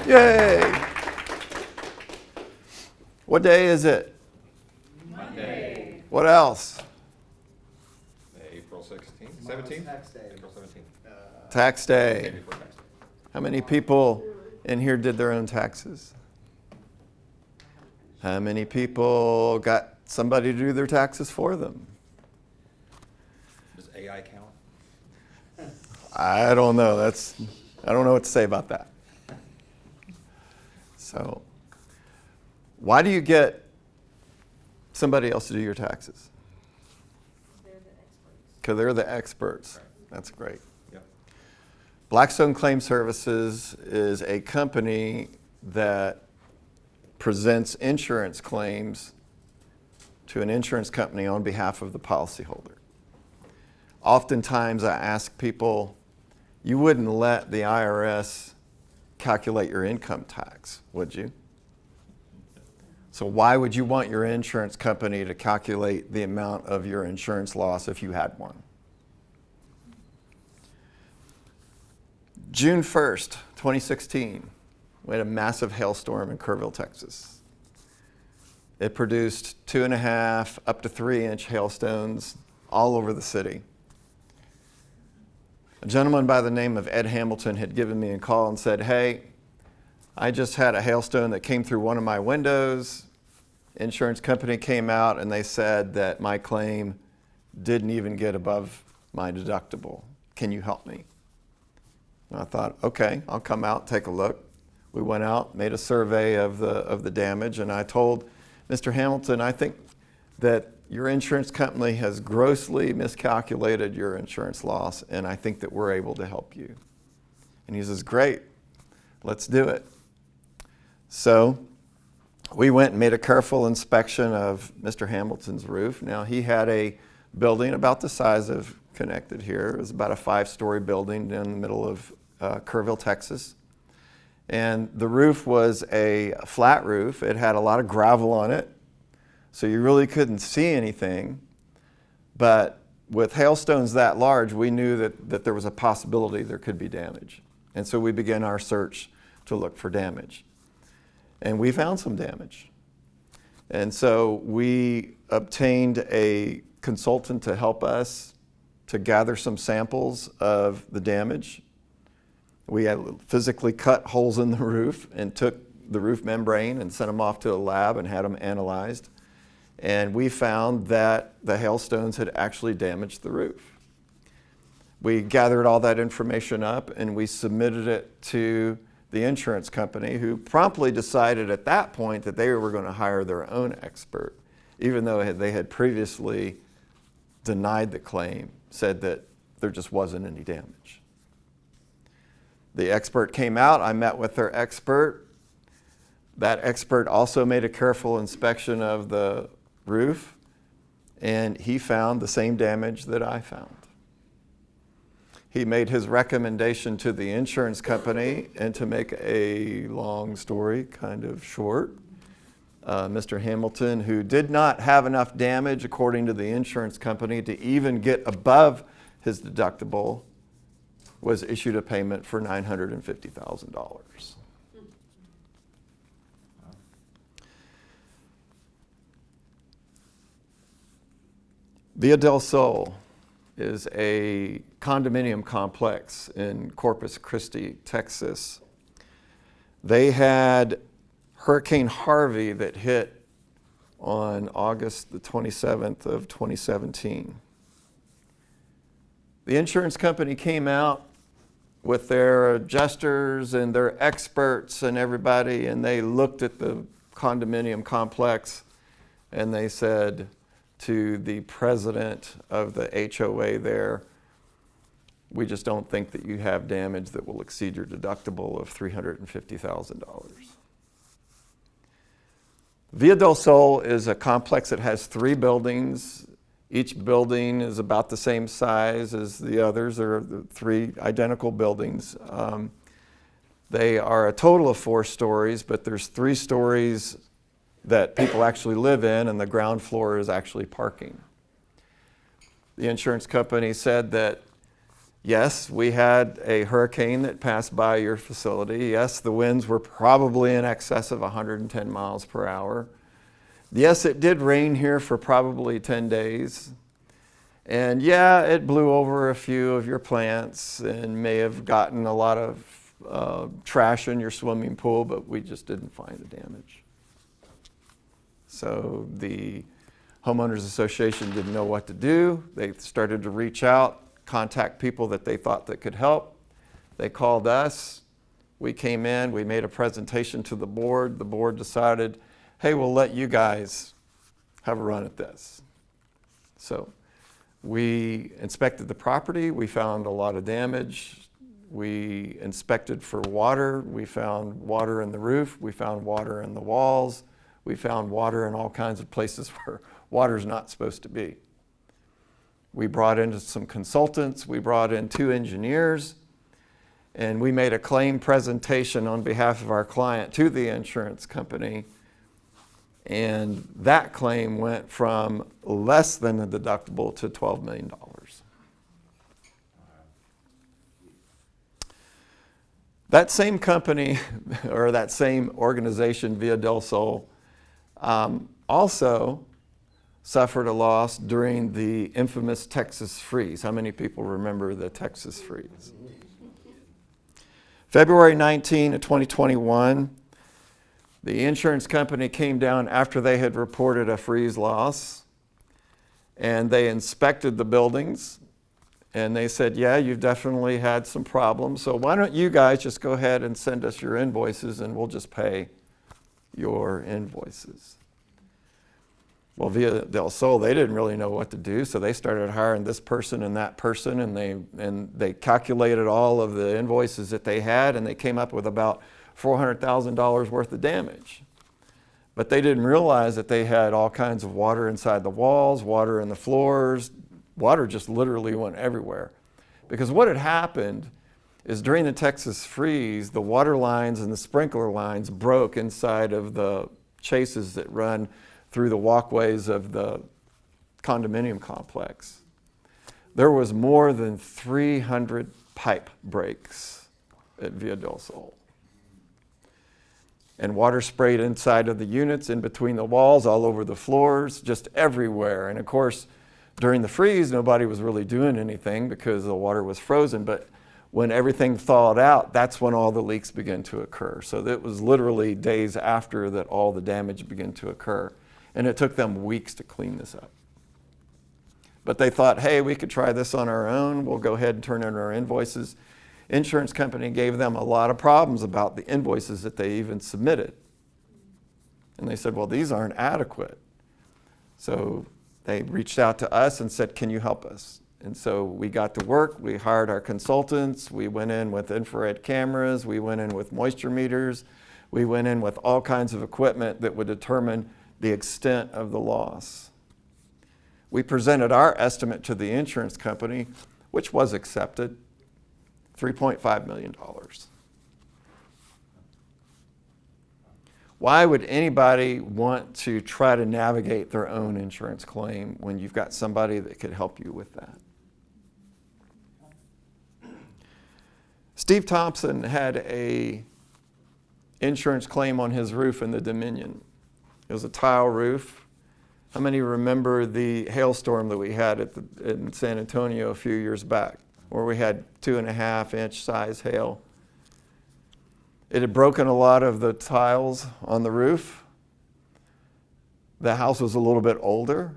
Yay! What day is it? Monday. What else? April 16th, 17th? Tax Day. April 17th. Tax Day day. before tax day. How many people in here did their own taxes? How many people got somebody to do their taxes for them? Does AI count? I don't know. I don't know what to say about that. So, why do you get somebody else to do your taxes? They're the experts. Because they're the experts. Right. That's great. Yep. Blackstone Claim Services is a company that presents insurance claims to an insurance company on behalf of the policyholder. Oftentimes I ask people, you wouldn't let the IRS calculate your income tax, would you? So why would you want your insurance company to calculate the amount of your insurance loss if you had one? June 1st, 2016, we had a massive hailstorm in Kerrville, Texas. It produced 2.5 up to 3-inch hailstones all over the city. A gentleman by the name of Ed Hamilton had given me a call and said, hey, I just had a hailstone that came through one of my windows. Insurance company came out and they said that my claim didn't even get above my deductible. Can you help me? And I thought, okay, I'll come out, take a look. We went out, made a survey of the damage, and I told Mr. Hamilton, I think that your insurance company has grossly miscalculated your insurance loss, and I think that we're able to help you. And he says, great, let's do it. So we went and made a careful inspection of Mr. Hamilton's roof. Now, he had a building about the size of Connected here. It was about a 5-story building in the middle of Kerrville, Texas. And the roof was a flat roof. It had a lot of gravel on it, so you really couldn't see anything. But with hailstones that large, we knew that there was a possibility there could be damage. And so we began our search to look for damage. And we found some damage. And so we obtained a consultant to help us to gather some samples of the damage. We had physically cut holes in the roof and took the roof membrane and sent them off to a lab and had them analyzed. And we found that the hailstones had actually damaged the roof. We gathered all that information up and we submitted it to the insurance company, who promptly decided at that point that they were going to hire their own expert, even though they had previously denied the claim, said that there just wasn't any damage. The expert came out, I met with their expert. That expert also made a careful inspection of the roof, and he found the same damage that I found. He made his recommendation to the insurance company, and to make a long story kind of short, Mr. Hamilton, who did not have enough damage according to the insurance company to even get above his deductible, was issued a payment for $950,000. Via del Sol is a condominium complex in Corpus Christi, Texas. They had Hurricane Harvey that hit on August the 27th of 2017. The insurance company came out with their adjusters and their experts and everybody, and they looked at the condominium complex and they said to the president of the HOA there, we just don't think that you have damage that will exceed your deductible of $350,000. Via del Sol is a complex that has 3 buildings. Each building is about the same size as the others. There are 3 identical buildings. They are a total of 4 stories, but there's 3 stories that people actually live in, and the ground floor is actually parking. The insurance company said that Yes, we had a hurricane that passed by your facility. Yes, the winds were probably in excess of 110 miles per hour. Yes, it did rain here for probably 10 days. And yeah, it blew over a few of your plants and may have gotten a lot of trash in your swimming pool, but we just didn't find the damage. So the homeowners association didn't know what to do. They started to reach out, contact people that they thought that could help. They called us. We came in, we made a presentation to the board. The board decided, hey, we'll let you guys have a run at this. So we inspected the property. We found a lot of damage. We inspected for water. We found water in the roof. We found water in the walls. We found water in all kinds of places where water's not supposed to be. We brought in some consultants. We brought in 2 engineers. And we made a claim presentation on behalf of our client to the insurance company. And that claim went from less than the deductible to $12 million. That same company, or that same organization, Via del Sol, also suffered a loss during the infamous Texas freeze. How many people remember the Texas freeze? February 19 of 2021, the insurance company came down after they had reported a freeze loss, and they inspected the buildings, and they said, yeah, you've definitely had some problems, so why don't you guys just go ahead and send us your invoices and we'll just pay your invoices. Well, Via del Sol, they didn't really know what to do, so they started hiring this person and that person, and they calculated all of the invoices that they had, and they came up with about $400,000 worth of damage. But they didn't realize that they had all kinds of water inside the walls, water in the floors. Water just literally went everywhere. Because what had happened is during the Texas freeze, the water lines and the sprinkler lines broke inside of the chases that run through the walkways of the condominium complex. There was more than 300 pipe breaks at Via del Sol. And water sprayed inside of the units, in between the walls, all over the floors, just everywhere. And of course, during the freeze, nobody was really doing anything because the water was frozen. But when everything thawed out, that's when all the leaks began to occur. So it was literally days after that all the damage began to occur. And it took them weeks to clean this up. But they thought, hey, we could try this on our own. We'll go ahead and turn in our invoices. Insurance company gave them a lot of problems about the invoices that they even submitted. And they said, well, these aren't adequate. So they reached out to us and said, can you help us? And so we got to work. We hired our consultants. We went in with infrared cameras. We went in with moisture meters. We went in with all kinds of equipment that would determine the extent of the loss. We presented our estimate to the insurance company, which was accepted, $3.5 million. Why would anybody want to try to navigate their own insurance claim when you've got somebody that could help you with that? Steve Thompson had an insurance claim on his roof in the Dominion. It was a tile roof. How many remember the hailstorm that we had in San Antonio a few years back, where we had 2.5-inch size hail? It had broken a lot of the tiles on the roof. The house was a little bit older.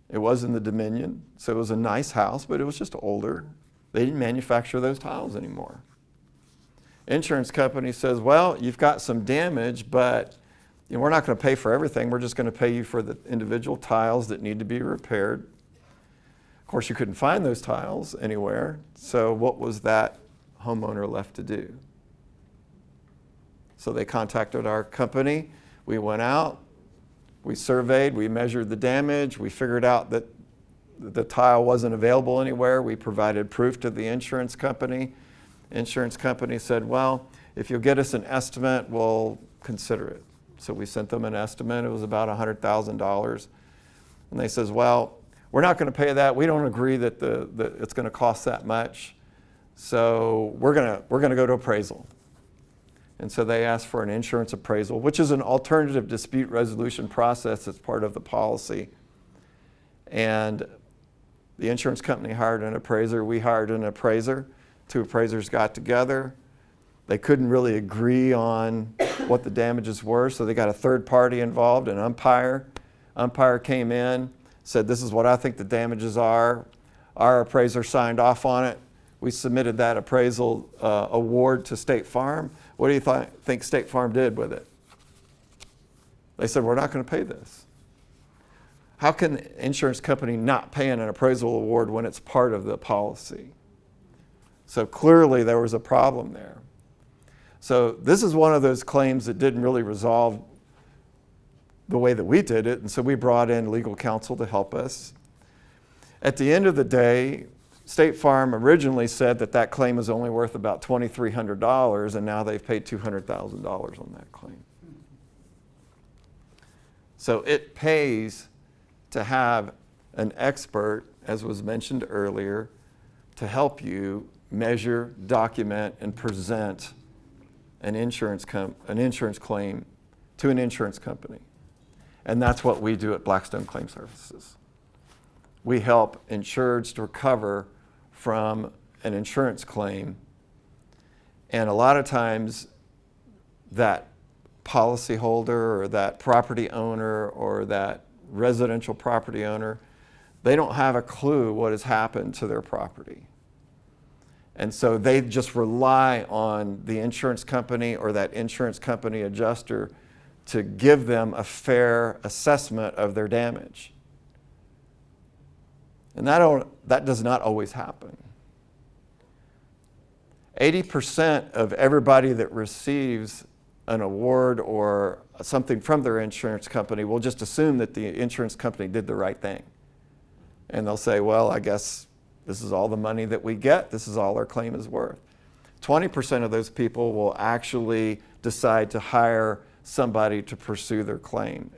It was in the Dominion, so it was a nice house, but it was just older. They didn't manufacture those tiles anymore. Insurance company says, well, you've got some damage, but we're not going to pay for everything. We're just going to pay you for the individual tiles that need to be repaired. Of course, you couldn't find those tiles anywhere. So what was that homeowner left to do? So they contacted our company. We went out. We surveyed. We measured the damage. We figured out that the tile wasn't available anywhere. We provided proof to the insurance company. Insurance company said, well, if you'll get us an estimate, we'll consider it. So we sent them an estimate. It was about $100,000. And they says, well, we're not going to pay that. We don't agree that it's going to cost that much. So we're gonna go to appraisal. And so they asked for an insurance appraisal, which is an alternative dispute resolution process that's part of the policy. And the insurance company hired an appraiser. We hired an appraiser. 2 appraisers got together. They couldn't really agree on what the damages were, so they got a third party involved, an umpire. Umpire came in, said, this is what I think the damages are. Our appraiser signed off on it. We submitted that appraisal award to State Farm. What do you think State Farm did with it? They said, we're not going to pay this. How can the insurance company not pay an appraisal award when it's part of the policy? So clearly there was a problem there. So this is one of those claims that didn't really resolve the way that we did it, and so we brought in legal counsel to help us. At the end of the day, State Farm originally said that that claim is only worth about $2,300, and now they've paid $200,000 on that claim. So it pays to have an expert, as was mentioned earlier, to help you measure, document, and present an insurance claim to an insurance company. And that's what we do at Blackstone Claim Services. We help insureds to recover from an insurance claim, and a lot of times that policyholder or that property owner or that residential property owner, they don't have a clue what has happened to their property. And so they just rely on the insurance company or that insurance company adjuster to give them a fair assessment of their damage. And that does not always happen. 80% of everybody that receives an award or something from their insurance company will just assume that the insurance company did the right thing. And they'll say, well, I guess this is all the money that we get. This is all our claim is worth. 20% of those people will actually decide to hire somebody to pursue their claim.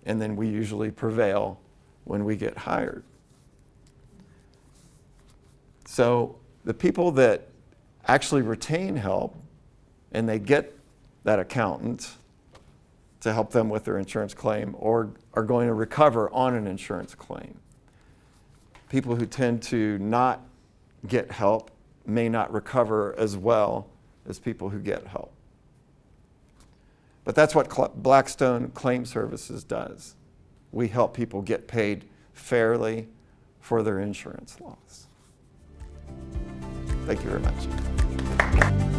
And then we usually prevail when we get hired. So the people that actually retain help and they get that accountant to help them with their insurance claim or are going to recover on an insurance claim. People who tend to not get help may not recover as well as people who get help. But that's what Blackstone Claim Services does. We help people get paid fairly for their insurance loss. Thank you very much.